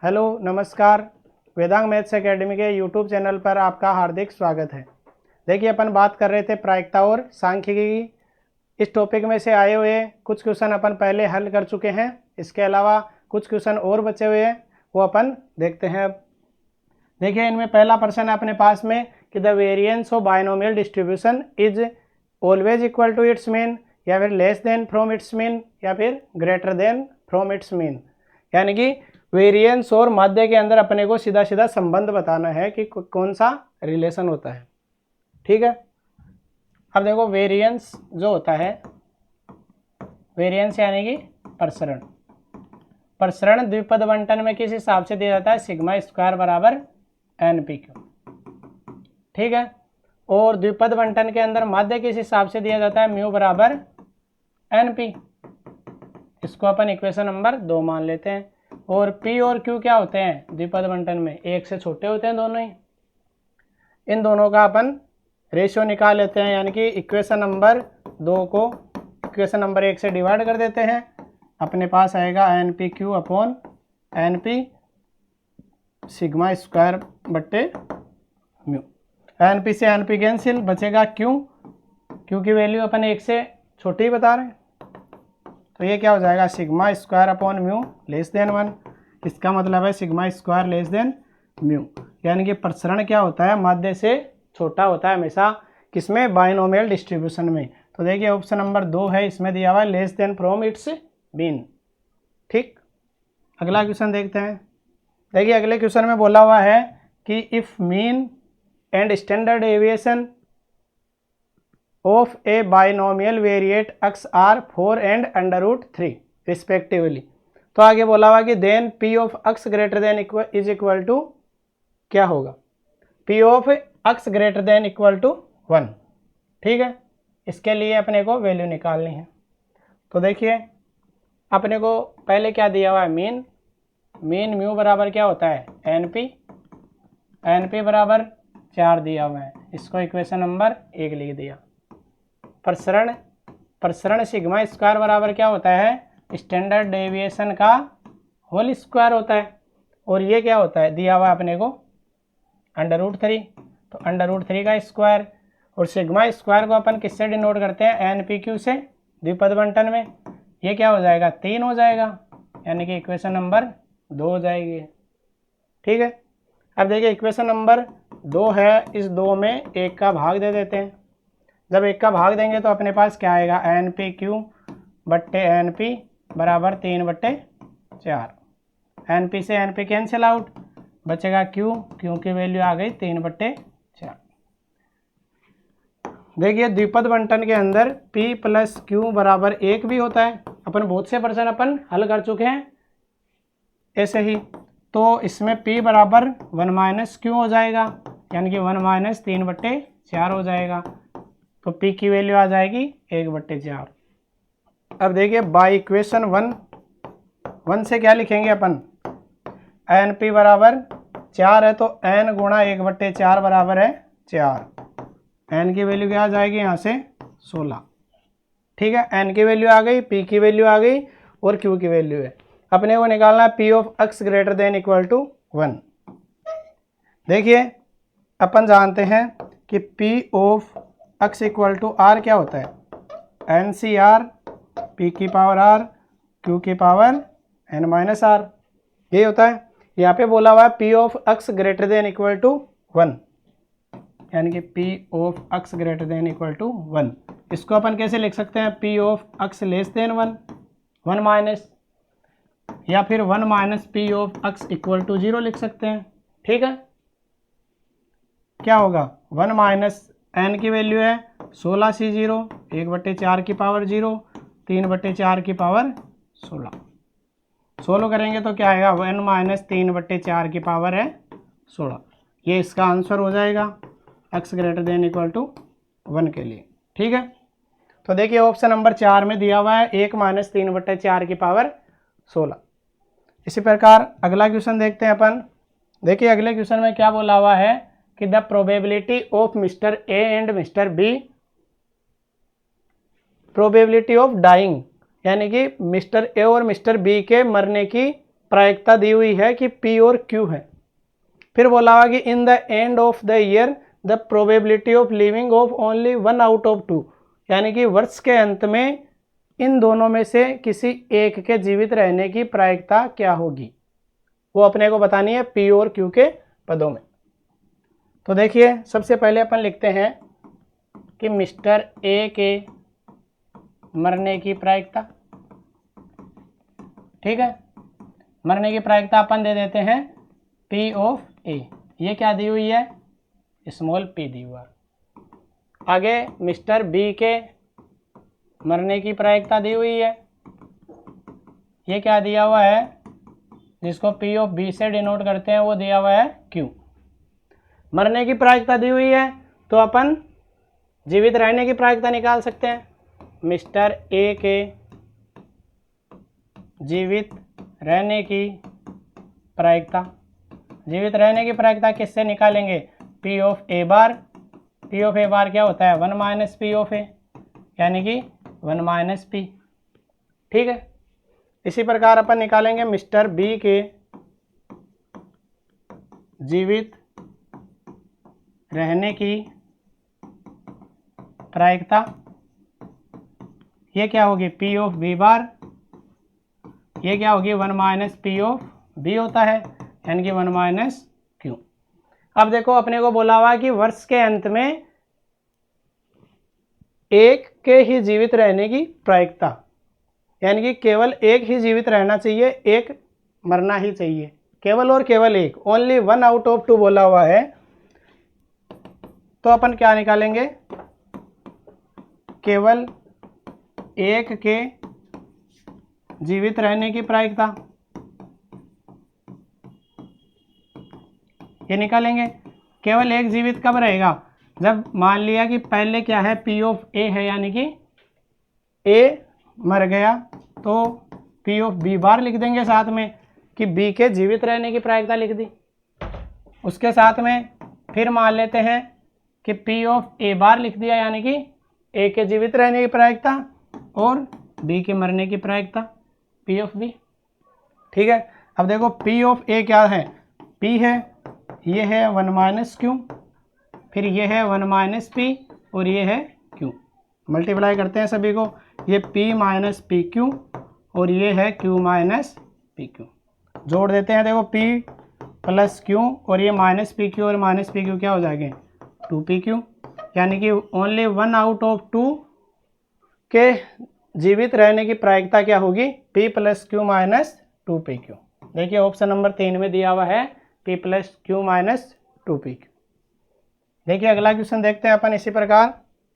Hello नमस्कार। Vedang maths academy के YouTube channel पर आपका हार्दिक स्वागत है। देखिए अपन बात कर रहे थे प्रायिकता और सांख्यिकी की। इस टॉपिक में से आए हुए कुछ क्वेश्चन अपन पहले हल कर चुके हैं। इसके अलावा कुछ क्वेश्चन और बचे हुए हैं, वो अपन देखते हैं। अब देखिए इनमें पहला प्रश्न है अपने पास में कि the variance of binomial distribution is always equal to its mean, या फिर less than from its mean, या फिर greater than from its mean. यानी कि वेरिएंस और माध्य के अंदर अपने को सीधा सीधा संबंध बताना है कि कौन सा रिलेशन होता है। ठीक है, अब देखो वेरिएंस जो होता है, वेरिएंस यानी कि प्रसरण। प्रसरण द्विपद बंटन में किस हिसाब से दिया जाता है? सिग्मा स्क्वायर बराबर NPQ। ठीक है, और द्विपद बंटन के अंदर माध्य किस हिसाब से दिया जाता है? म्यू बराबर NP। इसको अपन इक्वेशन नंबर 2 मान लेते हैं। और P और Q क्या होते हैं द्विपद बंटन में? एक से छोटे होते हैं दोनों ही। इन दोनों का अपन रेशियो निकाल लेते हैं, यानी कि इक्वेशन नंबर 2 को इक्वेशन नंबर 1 से डिवाइड कर देते हैं। अपने पास आएगा NPQ upon NP sigma square बट्टे म्यू। NP से NP कैंसिल, बचेगा Q। Q की वैल्यू अपन 1 से छोटी ही बता रहे हैं, तो ये क्या हो जाएगा? Sigma square upon mu less than 1। इसका मतलब है sigma square less than mu, यानी कि प्रसरण क्या होता है? माध्य से छोटा होता है हमेशा। किसमें? बायनोमियल डिस्ट्रीब्यूशन में। तो देखिए ऑप्शन नंबर 2 है, इसमें दिया हुआ है less than from its mean. ठीक, अगला क्वेश्चन देखते हैं। देखिए अगले क्वेश्चन में बोला हुआ है कि if mean and standard deviation of a binomial variate x are 4 and √3 respectively. तो आगे बोला हुआ कि then p of x greater than is equal to क्या होगा? p of x greater than equal to 1। ठीक है, इसके लिए अपने को वैल्यू निकालनी है। तो देखिए अपने को पहले क्या दिया हुआ है? मीन। मीन म्यू बराबर क्या होता है? NP बराबर 4 दिया हुआ है। इसको इक्वेशन नंबर 1 लिख दिया। प्रसरण सिग्मा स्क्वायर बराबर क्या होता है? स्टैंडर्ड डेविएशन का होल स्क्वायर होता है। और ये क्या होता है? दिया हुआ अपने को √3, तो √3 का स्क्वायर। और सिग्मा स्क्वायर को अपन किससे डिनोट करते हैं? NPQ से। द्विपद बंटन में ये क्या हो जाएगा? 3 हो जाएगा, यानी कि इक्वेशन नंबर 2 हो जाएगी। ठीक है, अब देखिए इक्वेशन नंबर 2 है, इस 2 में 1 का भाग दे देते हैं। जब 1 का भाग देंगे तो अपने पास क्या आएगा? NPQ बट्टे NP बराबर 3/4। NP से NP कैंसिल आउट, बचेगा Q की वैल्यू आ गई 3/4। देखिए द्विपद बंटन के अंदर P + Q बराबर 1 भी होता है। अपन बहुत से प्रश्न अपन हल कर चुके हैं ऐसे ही। तो इसमें P बराबर 1 - Q हो जाएगा, यानी कि 1 - 3/4 हो जाएगा। तो P की वैल्यू आ जाएगी 1/4। अब देखिए बाई इक्वेशन 1 से क्या लिखेंगे अपन? NP बराबर 4 है, तो N गुणा 1/4 बराबर है 4। N की वैल्यू क्या आ जाएगी यहाँ से? 16। ठीक है, N की वैल्यू आ गई, P की वैल्यू आ गई, और Q की वैल्यू है। अपने को निकालना है P of x greater than equal to 1। देखिए अपन जानते हैं कि P of x equal to R क्या होता है? NCR P की पावर R Q की पावर N-R, ये होता है। यहाँ पे बोला हुआ है P of x greater than equal to 1, यानी कि P of x greater than equal to 1। इसको अपन कैसे लिख सकते हैं? P of x less than 1 minus, या फिर 1 - P of x equal to 0 लिख सकते हैं। ठीक है, क्या होगा? 1 - N की वैल्यू है 16C0, 1/4 की पावर 0, 3/4 की पावर 16। सोल्व करेंगे तो क्या आएगा? 1 - 3/4 की पावर है 16। ये इसका आंसर हो जाएगा x greater than equal to 1 के लिए। ठीक है, तो देखिए ऑप्शन नंबर 4 में दिया हुआ है 1 - 3/4 की पावर 16। इसी प्रकार अगला क्वेश्चन देखते हैं अपन। देखिए अगले क्वेश्चन में क्या बोला हुआ है कि the probability of mister A and mister B, probability of dying, यानी कि मिस्टर ए और मिस्टर बी के मरने की प्रायिकता दी हुई है कि P और Q है। फिर बोला हुआ कि in the end of the year the probability of living of only 1 out of 2, यानी कि वर्ष के अंत में इन दोनों में से किसी एक के जीवित रहने की प्रायिकता क्या होगी, वो अपने को बतानी है P और Q के पदों में। तो देखिए सबसे पहले अपन लिखते हैं कि मिस्टर ए के मरने की प्रायिकता, ठीक है, मरने की प्रायिकता अपन दे देते हैं P ऑफ ए। ये क्या दी हुई है, स्मॉल p दी हुआ। आगे मिस्टर बी के मरने की प्रायिकता दी हुई है, ये क्या दिया हुआ है, जिसको P ऑफ बी से डिनोट करते हैं, वो दिया हुआ है Q। मरने की प्रायिकता दी हुई है तो अपन जीवित रहने की प्रायिकता निकाल सकते हैं। मिस्टर ए के जीवित रहने की प्रायिकता, जीवित रहने की प्रायिकता किससे निकालेंगे, P of A bar. P of A bar क्या होता है, 1 माइनस P ऑफ ए, यानी कि 1 माइनस P, ठीक है। इसी प्रकार अपन निकालेंगे मिस्टर बी के जीवित रहने की प्रायिकता, ये क्या होगी, P ऑफ बी बार, ये क्या होगी 1 माइनस P ऑफ बी होता है, यानी कि 1 माइनस Q। अब देखो अपने को बोला हुआ है कि वर्ष के अंत में एक के ही जीवित रहने की प्रायिकता, यानी कि केवल एक ही जीवित रहना चाहिए, एक मरना ही चाहिए, केवल और केवल एक, ओनली 1 आउट ऑफ 2 बोला हुआ है। तो अपन क्या निकालेंगे, केवल एक के जीवित रहने की प्रायिकता, ये निकालेंगे। केवल एक जीवित कब रहेगा, जब मान लिया कि पहले क्या है, P ऑफ ए है, यानी कि A मर गया तो P ऑफ बी बार लिख देंगे साथ में, कि B के जीवित रहने की प्रायिकता लिख दी। उसके साथ में फिर मान लेते हैं कि P ऑफ ए बार लिख दिया, यानी कि A के जीवित रहने की प्रायिकता और B के मरने की प्रायिकता P ऑफ बी, ठीक है। अब देखो P ऑफ ए क्या है, P है, ये है 1 माइनस Q, फिर ये है 1 माइनस P और ये है Q। मल्टीप्लाई करते हैं सभी को, ये P माइनस पी क्यू और ये है Q माइनस पी क्यू। जोड़ देते हैं, देखो P प्लस Q और ये माइनस पी क्यू और माइनस पी क्यू क्या हो जाएंगे, 2PQ, यानी कि ओनली 1 आउट ऑफ 2 के जीवित रहने की प्रायिकता क्या होगी, P plus Q minus 2PQ। देखिए ऑप्शन नंबर 3 में दिया हुआ है P plus Q minus 2PQ। देखिए अगला क्वेश्चन देखते हैं अपन इसी प्रकार।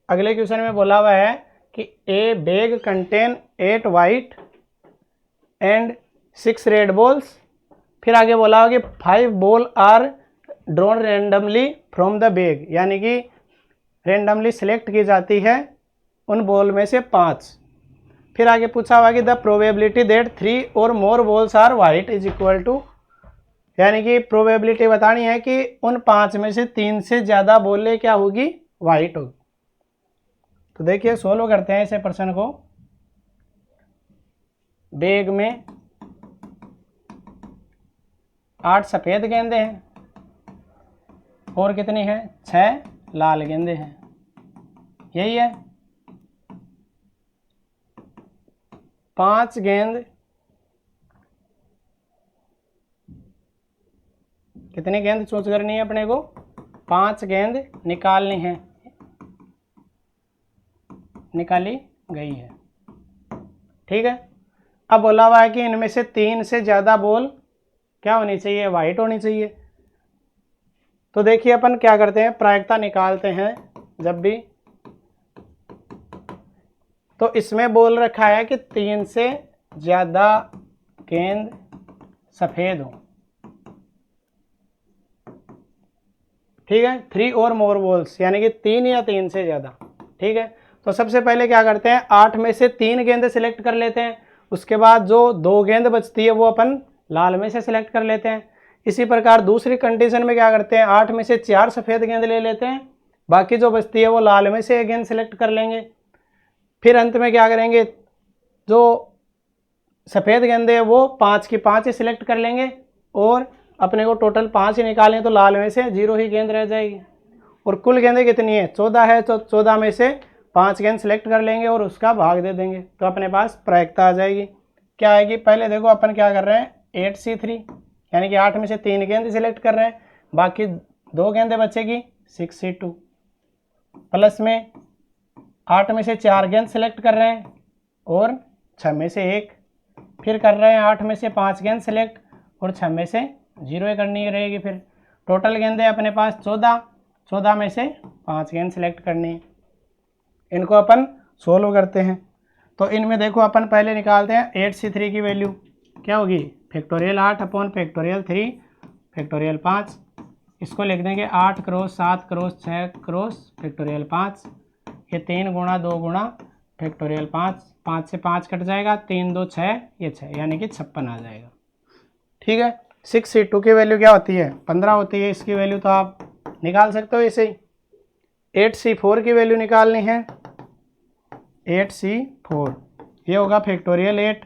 अगले क्वेश्चन में बोला हुआ है कि a bag contain 8 white and 6 red balls. फिर आगे बोला हुआ कि 5 ball are drawn randomly from the bag, यानी कि रेंडमली सिलेक्ट की जाती है उन बॉल में से 5। फिर आगे पूछा हुआ कि द प्रोबेबिलिटी दैट 3 और more balls are white is equal to, यानी कि प्रोबेबिलिटी बतानी है कि उन 5 में से 3 से ज़्यादा बॉलें क्या होगी, वाइट होगी। तो देखिए सोल्व करते हैं इसे प्रश्न को। बैग में 8 सफ़ेद गेंदे हैं और कितनी है, 6 लाल गेंदे हैं, यही है। 5 गेंद, कितनी गेंद चूज करनी है अपने को, 5 गेंद निकालनी है, निकाली गई है, ठीक है। अब बोला हुआ है कि इनमें से 3 से ज़्यादा बॉल क्या होनी चाहिए, वाइट होनी चाहिए। तो देखिए अपन क्या करते हैं, प्रायिकता निकालते हैं जब भी, तो इसमें बोल रखा है कि 3 से ज़्यादा गेंद सफ़ेद हो, ठीक है। 3 और मोर बॉल्स, यानी कि 3 या 3 से ज़्यादा, ठीक है। तो सबसे पहले क्या करते हैं, 8 में से 3 गेंदें सिलेक्ट कर लेते हैं, उसके बाद जो 2 गेंद बचती है वो अपन लाल में से सिलेक्ट कर लेते हैं। इसी प्रकार दूसरी कंडीशन में क्या करते हैं, 8 में से 4 सफ़ेद गेंद ले लेते हैं, बाकी जो बचती है वो लाल में से एक गेंद सिलेक्ट कर लेंगे। फिर अंत में क्या करेंगे, जो सफ़ेद गेंदे है वो 5 की 5 ही सिलेक्ट कर लेंगे, और अपने को टोटल 5 ही निकालें तो लाल में से 0 ही गेंद रह जाएगी। और कुल गेंदें कितनी है, 14 है, तो 14 में से 5 गेंद सेलेक्ट कर लेंगे और उसका भाग दे देंगे, तो अपने पास प्रायिकता आ जाएगी। क्या आएगी, पहले देखो अपन क्या कर रहे हैं 8C3, यानी कि 8 में से 3 गेंद सिलेक्ट कर रहे हैं, बाकी 2 गेंदें बचेगी 6C2, प्लस में 8 में से 4 गेंद सेलेक्ट कर रहे हैं और 6 में से 1, फिर कर रहे हैं 8 में से 5 गेंद सेलेक्ट और 6 में से 0 करनी रहेगी। फिर टोटल गेंदें अपने पास 14 में से 5 गेंद सेलेक्ट करनी है। इनको अपन सोल्व करते हैं, तो इनमें देखो अपन पहले निकालते हैं 8C3 की वैल्यू क्या होगी, फैक्टोरियल 8 अपॉन फैक्टोरियल 3 फैक्टोरियल 5। इसको लिख देंगे 8 क्रॉस 7 क्रॉस 6 क्रॉस फैक्टोरियल 5, ये 3 गुणा 2 गुणा फैक्टोरियल 5, 5 से 5 कट जाएगा, 3 2 6, ये 6 यानी कि 56 आ जाएगा। ठीक है, 6C2 की वैल्यू क्या होती है, 15 होती है, इसकी वैल्यू तो आप निकाल सकते हो ऐसे ही। 8C4 की वैल्यू निकालनी है, 8C4 ये होगा फैक्टोरियल 8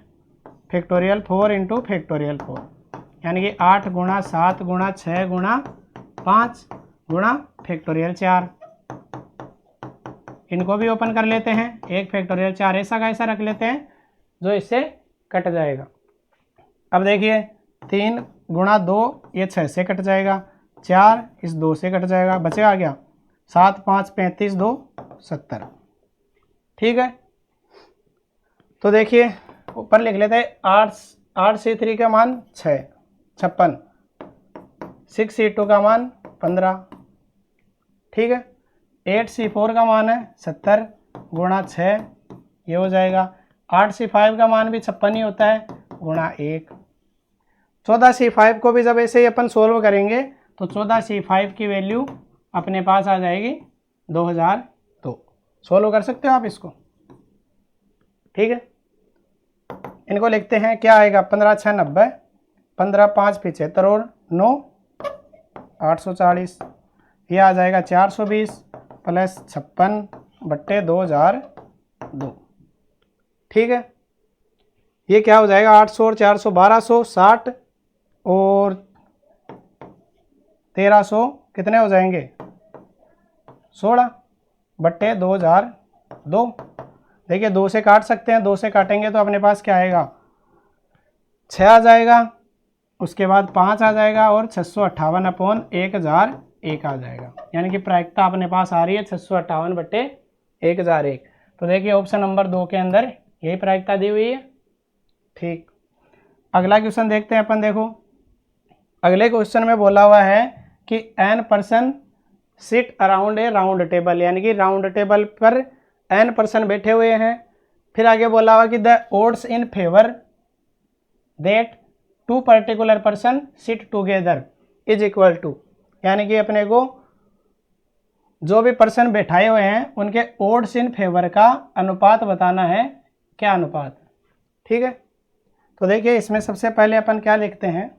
फैक्टोरियल 4 इंटू फैक्टोरियल 4, यानी कि 8 गुणा 7 गुणा 6 गुणा 5 गुणा फैक्टोरियल 4। इनको भी ओपन कर लेते हैं, एक फैक्टोरियल 4 ऐसा का ऐसा रख लेते हैं जो इससे कट जाएगा। अब देखिए 3 गुणा 2 ये 6 से कट जाएगा, 4 इस 2 से कट जाएगा, बचेगा क्या 7 5 35 2 70। ठीक है, तो देखिए ऊपर लिख लेते हैं 8C3 का मान 6 56, 6C2 का मान 15। ठीक है, 8C4 का मान है 70 गुणा 6 ये हो जाएगा, 8C5 का मान भी 56 ही होता है गुणा 1। 14C5 को भी जब ऐसे ही अपन सोल्व करेंगे तो 14C5 की वैल्यू अपने पास आ जाएगी 2002। सोल्व कर सकते हो आप इसको। ठीक है, इनको लिखते हैं क्या आएगा, 15 6 90, 15 5 75 और 9 840, ये आ जाएगा 420 प्लस 56 बट्टे 2002। ठीक है, ये क्या हो जाएगा 800 और 400 1260 और 1300 कितने हो जाएंगे 16 बट्टे 2002। देखिए 2 से काट सकते हैं, 2 से काटेंगे तो अपने पास क्या आएगा 6 आ जाएगा, उसके बाद 5 आ जाएगा और 658 अपॉन 1001 आ जाएगा, यानी कि प्रायिकता अपने पास आ रही है 658 बट्टे 1001। तो देखिए ऑप्शन नंबर 2 के अंदर यही प्रायिकता दी हुई है। ठीक, अगला क्वेश्चन देखते हैं अपन। देखो अगले क्वेश्चन में बोला हुआ है कि n person sit around a round table, यानी कि राउंड टेबल पर n पर्सन बैठे हुए हैं। फिर आगे बोला हुआ कि the odds in favour that 2 particular person sit together is equal to, यानी कि अपने को जो भी पर्सन बैठाए हुए हैं उनके ओड्स इन फेवर का अनुपात बताना है, क्या अनुपात। ठीक है, तो देखिए इसमें सबसे पहले अपन क्या लिखते हैं,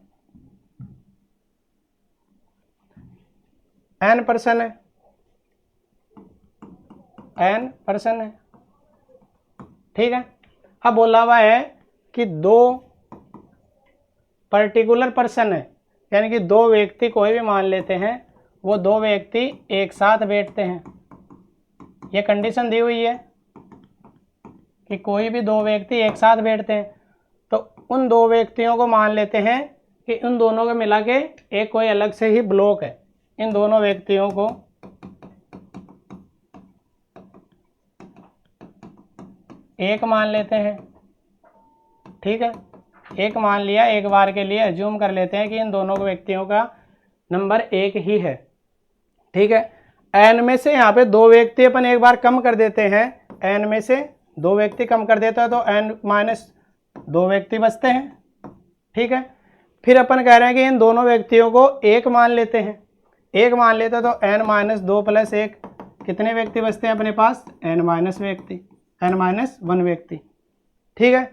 n पर्सन है, n पर्सन है। ठीक है, अब बोला हुआ है कि 2 पर्टिकुलर पर्सन है, यानी कि 2 व्यक्ति कोई भी मान लेते हैं, वो 2 व्यक्ति एक साथ बैठते हैं। ये कंडीशन दी हुई है कि कोई भी 2 व्यक्ति एक साथ बैठते हैं, तो उन 2 व्यक्तियों को मान लेते हैं कि उन दोनों को मिला के एक कोई अलग से ही ब्लॉक है। इन दोनों व्यक्तियों को एक मान लेते हैं। ठीक है, एक मान लिया, एक बार के लिए अज्यूम कर लेते हैं कि इन दोनों व्यक्तियों का नंबर 1 ही है। ठीक है, n में से यहाँ पे 2 व्यक्ति अपन एक बार कम कर देते हैं, n में से 2 व्यक्ति कम कर देता है तो n - 2 व्यक्ति बचते हैं। ठीक है, फिर अपन कह रहे हैं कि इन दोनों व्यक्तियों को 1 मान लेते हैं, 1 मान लेते हैं तो n - 2 + 1 कितने व्यक्ति बचते हैं अपने पास, n-1 व्यक्ति। ठीक है,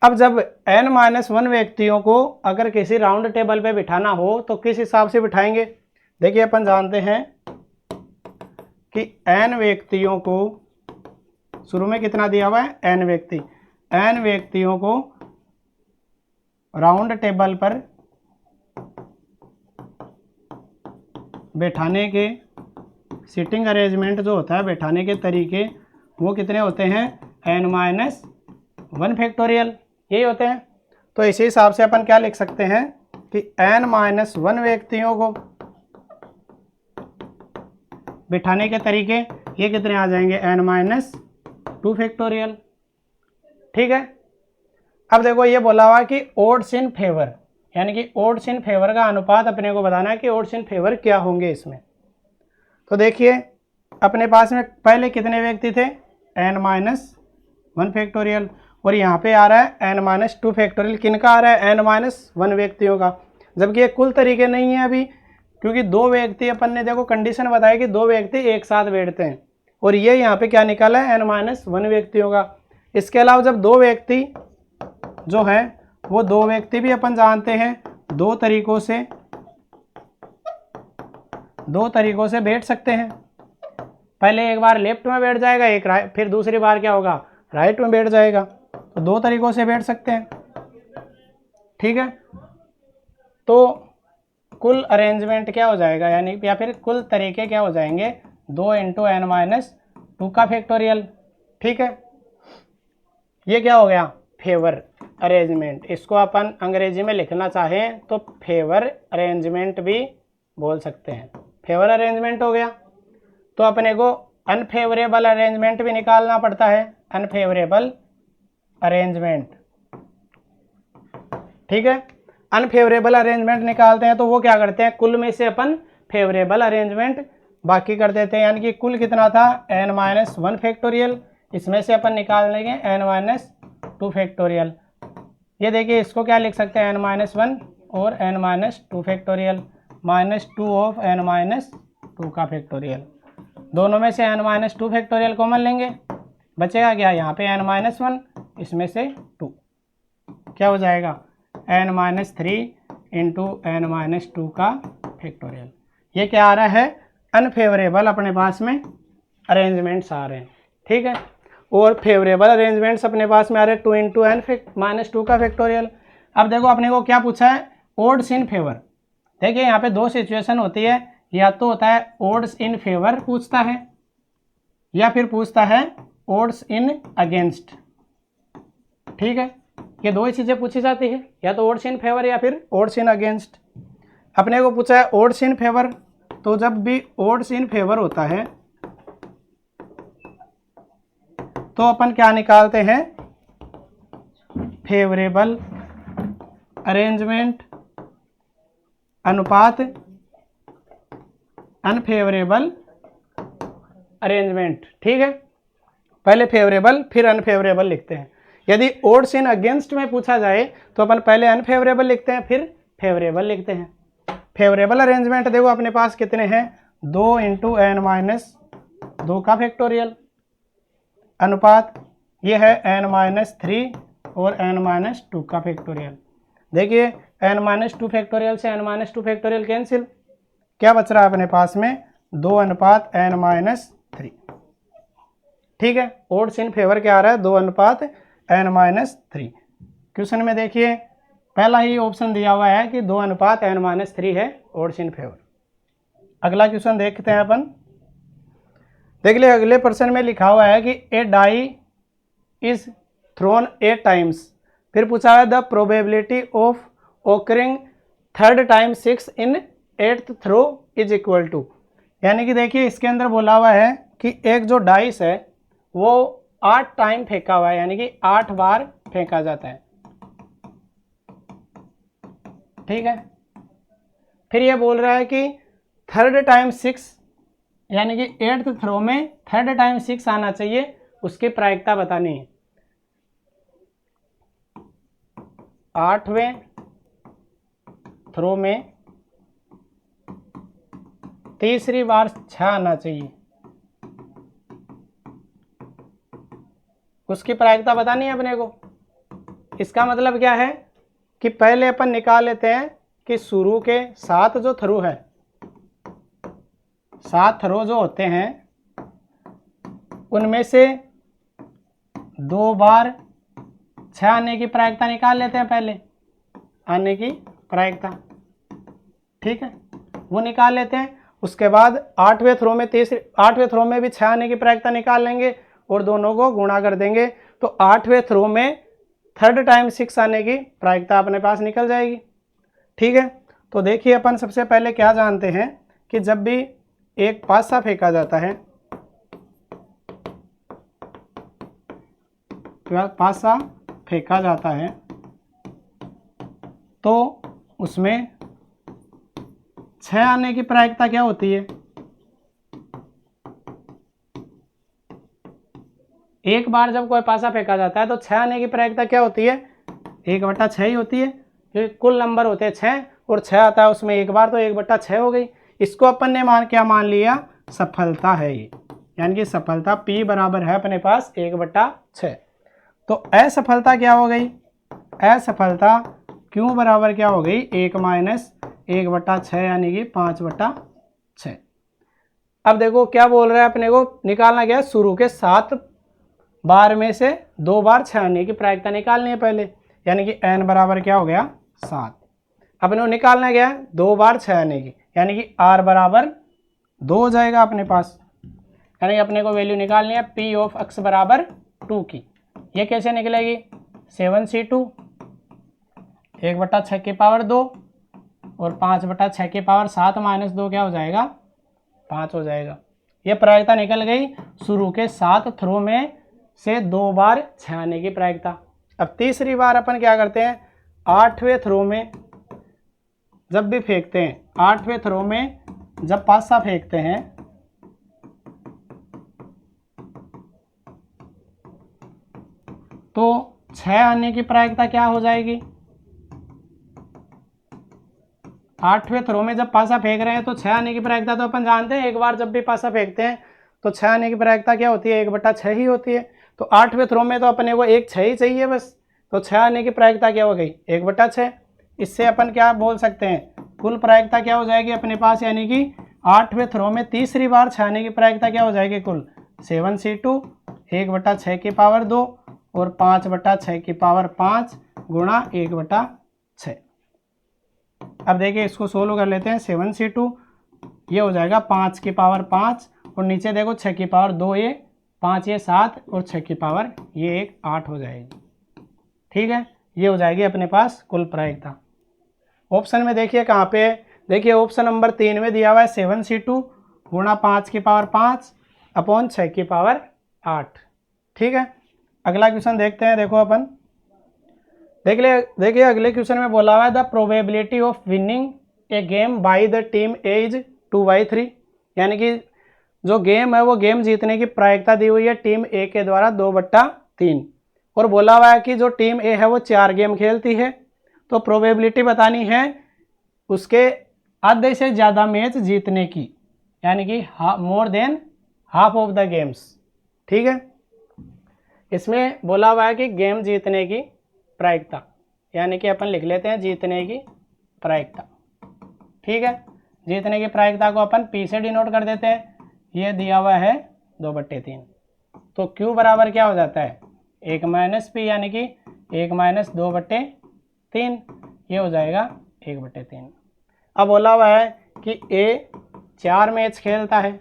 अब जब n-1 व्यक्तियों को अगर किसी राउंड टेबल पे बिठाना हो तो किस हिसाब से बिठाएंगे। देखिए अपन जानते हैं कि n व्यक्तियों को शुरू में कितना दिया हुआ है, n व्यक्ति, n व्यक्तियों को राउंड टेबल पर बैठाने के सीटिंग अरेंजमेंट जो होता है, बैठाने के तरीके, वो कितने होते हैं, n-1 फैक्टोरियल, यही होते हैं। तो इसी हिसाब से अपन क्या लिख सकते हैं कि n-1 व्यक्तियों को बिठाने के तरीके ये कितने आ जाएंगे, n-2 फैक्टोरियल। ठीक है। अब देखो ये बोला हुआ कि ओड्स इन फेवर, यानी कि ओड्स इन फेवर का अनुपात अपने को बताना है कि ओड्स इन फेवर क्या होंगे इसमें। तो देखिए अपने पास में पहले कितने व्यक्ति थे, n-1 फैक्टोरियल, और यहाँ पे आ रहा है n-2 फैक्टोरियल। किनका आ रहा है, n-1 व्यक्तियों का, जबकि ये कुल तरीके नहीं है अभी, क्योंकि दो व्यक्ति अपन ने देखो कंडीशन बताई कि दो व्यक्ति एक साथ बैठते हैं, और ये यहाँ पे क्या निकाला है, n-1 व्यक्तियों का। इसके अलावा जब दो व्यक्ति जो है वो दो व्यक्ति भी अपन जानते हैं दो तरीकों से बैठ सकते हैं। पहले एक बार लेफ्ट में बैठ जाएगा, एक राइट, फिर दूसरी बार क्या होगा, राइट में बैठ जाएगा। तो दो तरीकों से बैठ सकते हैं। ठीक है। तो कुल अरेंजमेंट क्या हो जाएगा, यानी या फिर कुल तरीके क्या हो जाएंगे, 2 × n-2 का फैक्टोरियल। ठीक है। ये क्या हो गया, फेवर अरेंजमेंट। इसको अपन अंग्रेजी में लिखना चाहें तो फेवर अरेंजमेंट भी बोल सकते हैं। फेवर अरेंजमेंट हो गया। तो अपने को अनफेवरेबल अरेंजमेंट भी निकालना पड़ता है, अनफेवरेबल अरेंजमेंट। ठीक है। अनफेवरेबल अरेंजमेंट निकालते हैं तो वो क्या करते हैं, कुल में से अपन फेवरेबल अरेंजमेंट बाकी कर देते हैं, यानी कि कुल कितना था, n-1 फैक्टोरियल, इसमें से अपन निकाल लेंगे n-2 फैक्टोरियल। ये देखिए इसको क्या लिख सकते हैं, n-1 और n-2 फैक्टोरियल, -2 ऑफ n-2 का फैक्टोरियल। दोनों में से n-2 फैक्टोरियल कॉमन लेंगे, बचेगा क्या, यहाँ पे n-1, इसमें से 2, क्या हो जाएगा, n-3 × n-2 का फैक्टोरियल। ये क्या आ रहा है, अनफेवरेबल अपने पास में अरेंजमेंट्स आ रहे हैं। ठीक है। और फेवरेबल अरेंजमेंट्स अपने पास में आ रहे हैं 2 × n-2 का फैक्टोरियल। अब देखो अपने को क्या पूछा है, ओड्स इन फेवर। देखिए यहाँ पे दो सिचुएशन होती है, या तो होता है ओड्स इन फेवर पूछता है, या फिर पूछता है ओड्स इन अगेंस्ट। ठीक है। ये दो ही चीज़ें पूछी जाती है, या तो ओड्स इन फेवर या फिर ओड्स इन अगेंस्ट। अपने को पूछा है ओड्स इन फेवर, तो जब भी ओड्स इन फेवर होता है तो अपन क्या निकालते हैं, फेवरेबल अरेंजमेंट अनुपात अनफेवरेबल अरेंजमेंट। ठीक है। पहले फेवरेबल फिर अनफेवरेबल लिखते हैं। यदि ओड्स इन अगेंस्ट में पूछा जाए तो अपन पहले अनफेवरेबल लिखते हैं फिर फेवरेबल लिखते हैं। फेवरेबल अरेंजमेंट देखो अपने पास कितने हैं, 2 × n-2 का फैक्टोरियल, अनुपात ये है n-3 और n-2 का फैक्टोरियल। देखिए n-2 फैक्टोरियल से n-2 फैक्टोरियल कैंसिल, क्या बच रहा है अपने पास में, 2:n-3। ठीक है। ओड्स इन फेवर क्या आ रहा है, 2:n-3। क्वेश्चन में देखिए पहला ही ऑप्शन दिया हुआ है कि 2:n-3 है ओड्स इन फेवर। अगला क्वेश्चन देखते हैं अपन। देख लिया अगले प्रश्न में लिखा हुआ है कि a die is thrown 8 times, फिर पूछा है the probability of occurring third time 6 in 8th throw is equal to. यानी कि देखिए इसके अंदर बोला हुआ है कि एक जो डाइस है वो 8 टाइम फेंका हुआ है, यानी कि 8 बार फेंका जाता है। ठीक है। फिर ये बोल रहा है कि थर्ड टाइम 6, यानी कि 8th थ्रो में थर्ड टाइम 6 आना चाहिए, उसकी प्रायिकता बतानी है। 8वें थ्रो में तीसरी बार 6 आना चाहिए, उसकी प्रायिकता बतानी है अपने को। इसका मतलब क्या है कि पहले अपन निकाल लेते हैं कि शुरू के 7 जो थ्रो है, 7 थ्रो जो होते हैं उनमें से 2 बार 6 आने की प्रायिकता निकाल लेते हैं पहले। आने की प्रायिकता, ठीक है, वो निकाल लेते हैं। उसके बाद 8वें थ्रो में भी 6 आने की प्रायिकता निकाल लेंगे और दोनों को गुणा कर देंगे, तो 8वें थ्रो में 3rd टाइम 6 आने की प्रायिकता अपने पास निकल जाएगी, ठीक है। तो देखिए अपन सबसे पहले क्या जानते हैं कि जब भी एक पासा फेंका जाता है, पासा फेंका जाता है तो उसमें 6 आने की प्रायिकता क्या होती है? एक बार जब कोई पासा फेंका जाता है तो 6 आने की प्रायिकता क्या होती है? 1/6 ही होती है, क्योंकि कुल नंबर होते हैं 6 और 6 आता है उसमें एक बार, तो 1/6 हो गई। इसको अपन ने क्या मान लिया? सफलता है ये, यानी कि सफलता P बराबर है अपने पास 1/6। तो असफलता क्या हो गई? असफलता Q बराबर क्या हो गई? 1 - 1/6 यानी कि 5/6। अब देखो क्या बोल रहा है, अपने को निकालना क्या है? शुरू के 7 बार में से 2 बार 6 आने की प्रायिकता निकालनी है पहले, यानी कि n बराबर क्या हो गया? 7। अपने को निकालना क्या है? 2 बार 6 आने की, यानी कि r बराबर 2 हो जाएगा अपने पास, यानी कि अपने को वैल्यू निकालनी है P ऑफ x बराबर 2 की। ये कैसे निकलेगी? 7c2 1/6 की पावर 2 और 5/6 की पावर 7 - 2 क्या हो जाएगा? 5 हो जाएगा। ये प्रायिकता निकल गई शुरू के 7 थ्रो में से 2 बार 6 आने की प्रायिकता। अब तीसरी बार अपन क्या करते हैं? 8वें थ्रो में जब भी फेंकते हैं, 8वें थ्रो में जब पासा फेंकते हैं तो 6 आने की प्रायिकता क्या हो जाएगी? 8वें थ्रो में जब पासा फेंक रहे हैं तो 6 आने की प्रायिकता तो अपन जानते हैं, एक बार जब भी पासा फेंकते हैं तो 6 आने की प्रायिकता क्या होती है? 1/6 ही होती है। तो 8वें थ्रो में तो अपने को एक 6 ही चाहिए बस, तो 6 आने की प्रायिकता क्या हो गई? 1/6। इससे अपन क्या बोल सकते हैं? कुल प्रायिकता क्या हो जाएगी अपने पास, यानी कि 8वें थ्रो में तीसरी बार 6 आने की प्रायिकता क्या हो जाएगी? कुल 7c2 1/6 की पावर 2 और 5/6 की पावर 5 गुणा 1/6। अब देखिए इसको सोल्व कर लेते हैं। 7c2 ये हो जाएगा 5 की पावर 5 और नीचे देखो 6 की पावर 2, ये 5 ये 7 और 6 की पावर ये 1 8 हो जाएगी, ठीक है। ये हो जाएगी अपने पास कुल प्रायिकता। ऑप्शन में देखिए कहाँ पे है? देखिए ऑप्शन नंबर 3 में दिया हुआ है 7c2 गुणा 5 की पावर 5 अपॉन 6 की पावर 8, ठीक है। अगला क्वेश्चन देखते हैं। देखो अपन देखिए अगले क्वेश्चन में बोला हुआ है the probability of winning A game by the team A is 2/3, यानी कि जो गेम है वो गेम जीतने की प्रायिकता दी हुई है टीम ए के द्वारा 2/3, और बोला हुआ है कि जो टीम ए है वो 4 गेम खेलती है, तो प्रोबेबिलिटी बतानी है उसके आधे से ज़्यादा मैच जीतने की, यानी कि more than half of the games, ठीक है। इसमें बोला हुआ है कि गेम जीतने की प्रायिकता, यानी कि अपन लिख लेते हैं जीतने की प्रायिकता, ठीक है। जीतने की प्रायिकता को अपन P से डिनोट कर देते हैं। ये दिया हुआ है 2/3, तो Q बराबर क्या हो जाता है? 1 - P, यानी कि 1 - 2/3, ये हो जाएगा 1/3। अब बोला हुआ है कि A 4 मैच खेलता है,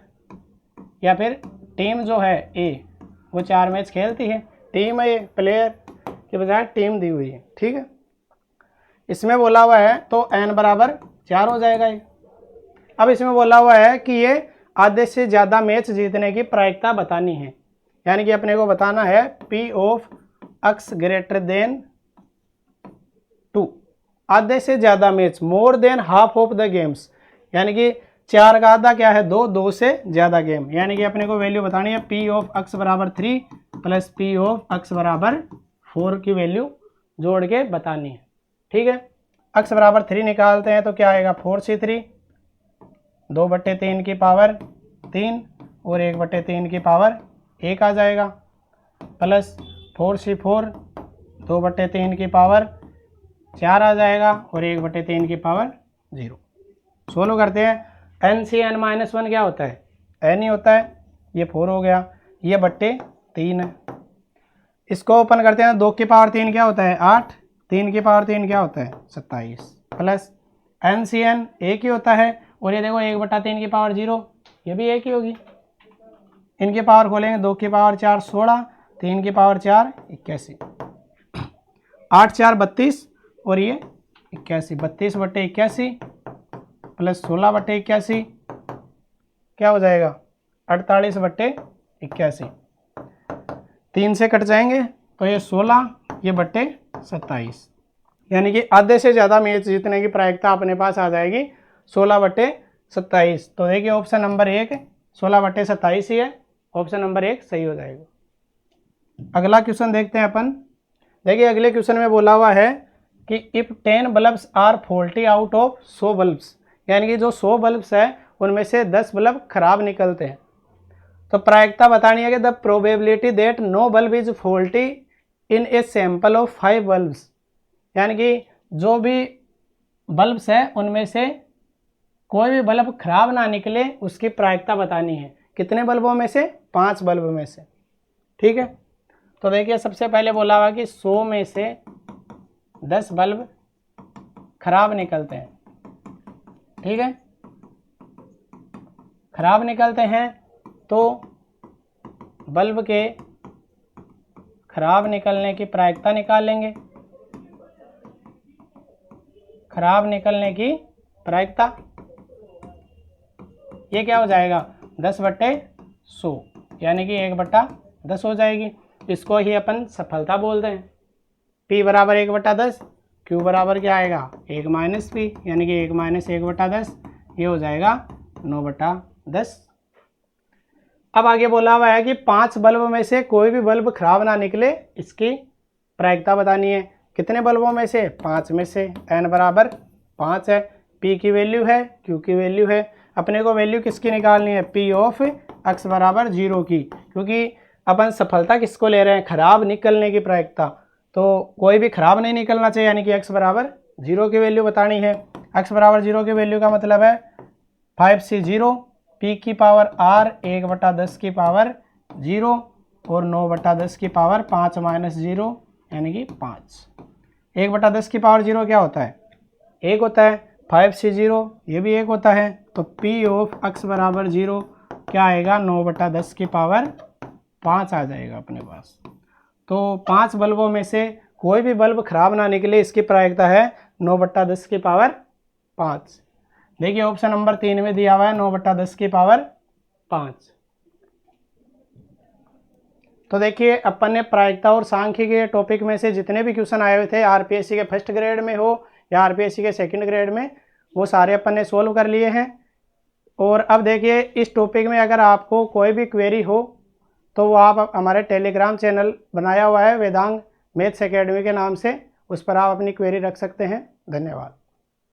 या फिर टीम जो है A वो 4 मैच खेलती है, टीम है, प्लेयर के बजाय टीम दी हुई है, ठीक है। इसमें बोला हुआ है तो n बराबर 4 हो जाएगा ये। अब इसमें बोला हुआ है कि ये आधे से ज़्यादा मैच जीतने की प्रायिकता बतानी है, यानी कि अपने को बताना है P of x greater then 2, आधे से ज़्यादा match, more than half of the games, यानी कि 4 का आधा क्या है? 2, 2 से ज़्यादा गेम, यानी कि अपने को वैल्यू बतानी है P ऑफ x बराबर 3 प्लस P ऑफ x बराबर 4 की वैल्यू जोड़ के बतानी है, ठीक है। x बराबर 3 निकालते हैं तो क्या आएगा? 4c3 2/3 की पावर 3 और 1/3 की पावर 1 आ जाएगा, प्लस 4c4 2/3 की पावर 4 आ जाएगा और 1/3 की पावर 0। सोल्व करते हैं। n(n-1) क्या होता है? n ही होता है, ये 4 हो गया, ये/3 है। इसको ओपन करते हैं, 2 की पावर 3 क्या होता है? 8, 3 की पावर 3 क्या होता है 27 प्लस NCN एक ही होता है, और ये देखो 1/3 की पावर 0 ये भी एक ही होगी। इनकी पावर खोलेंगे 2 की पावर 4 16, 3 की पावर 4 81, 8 4 32 और ये 81, 32/81 प्लस 16/81 क्या हो जाएगा 48/81। 3 से कट जाएंगे तो ये 16 ये बट्टे 27, यानी कि आधे से ज़्यादा मैच जीतने की प्रायिकता अपने पास आ जाएगी 16/27। तो देखिए ऑप्शन नंबर 1 16/27 ही है, ऑप्शन नंबर 1 सही हो जाएगा। अगला क्वेश्चन देखते हैं अपन। देखिए अगले क्वेश्चन में बोला हुआ है कि if 10 bulbs are faulty out of 100 bulbs, यानी कि जो 100 बल्ब्स है उनमें से 10 बल्ब खराब निकलते हैं, तो प्रायिकता बतानी है कि the probability that no bulb is faulty in a sample of 5 bulbs, यानी कि जो भी बल्ब्स है उनमें से कोई भी बल्ब खराब ना निकले उसकी प्रायिकता बतानी है। कितने बल्बों में से 5 बल्ब में से, ठीक है। तो देखिए सबसे पहले बोला हुआ कि 100 में से 10 बल्ब खराब निकलते हैं, ठीक है। खराब निकलते हैं तो बल्ब के खराब निकलने की प्रायिकता निकाल लेंगे। खराब निकलने की प्रायिकता ये क्या हो जाएगा 10/100, यानी कि 1/10 हो जाएगी। इसको ही अपन सफलता बोलते हैं। P बराबर 1/10, Q बराबर क्या आएगा 1 - P, यानी कि 1 - 1/10 ये हो जाएगा 9/10। अब आगे बोला हुआ है कि 5 बल्ब में से कोई भी बल्ब खराब ना निकले, इसकी प्रायिकता बतानी है। कितने बल्बों में से 5 में से, n बराबर 5 है, P की वैल्यू है, Q की वैल्यू है। अपने को वैल्यू किसकी निकालनी है P ऑफ x बराबर 0 की, क्योंकि अपन सफलता किसको ले रहे हैं खराब निकलने की प्रायिकता, तो कोई भी खराब नहीं निकलना चाहिए, यानी कि x बराबर 0 की वैल्यू बतानी है। x बराबर 0 की वैल्यू का मतलब है 5c 0, P की पावर r 1/10 की पावर 0 और 9/10 की पावर 5 - 0 यानी कि 5। 1/10 की पावर 0 क्या होता है 1 होता है, 5c 0 ये भी 1 होता है, तो P ऑफ x बराबर 0 क्या आएगा 9/10 की पावर 5 आ जाएगा अपने पास। तो 5 बल्बों में से कोई भी बल्ब खराब ना निकले, इसकी प्रायिकता है 9/10 की पावर 5। देखिए ऑप्शन नंबर 3 में दिया हुआ है 9/10 की पावर 5। तो देखिए अपन ने प्रायिकता और सांख्यिकी के टॉपिक में से जितने भी क्वेश्चन आए हुए थे आरपीएससी के फर्स्ट ग्रेड में हो या आरपीएससी के सेकंड ग्रेड में, वो सारे अपन ने सोल्व कर लिए हैं। और अब देखिए इस टॉपिक में अगर आपको कोई भी क्वेरी हो तो वो आप हमारे टेलीग्राम चैनल बनाया हुआ है वेदांग मैथ्स एकेडमी के नाम से, उस पर आप अपनी क्वेरी रख सकते हैं। धन्यवाद।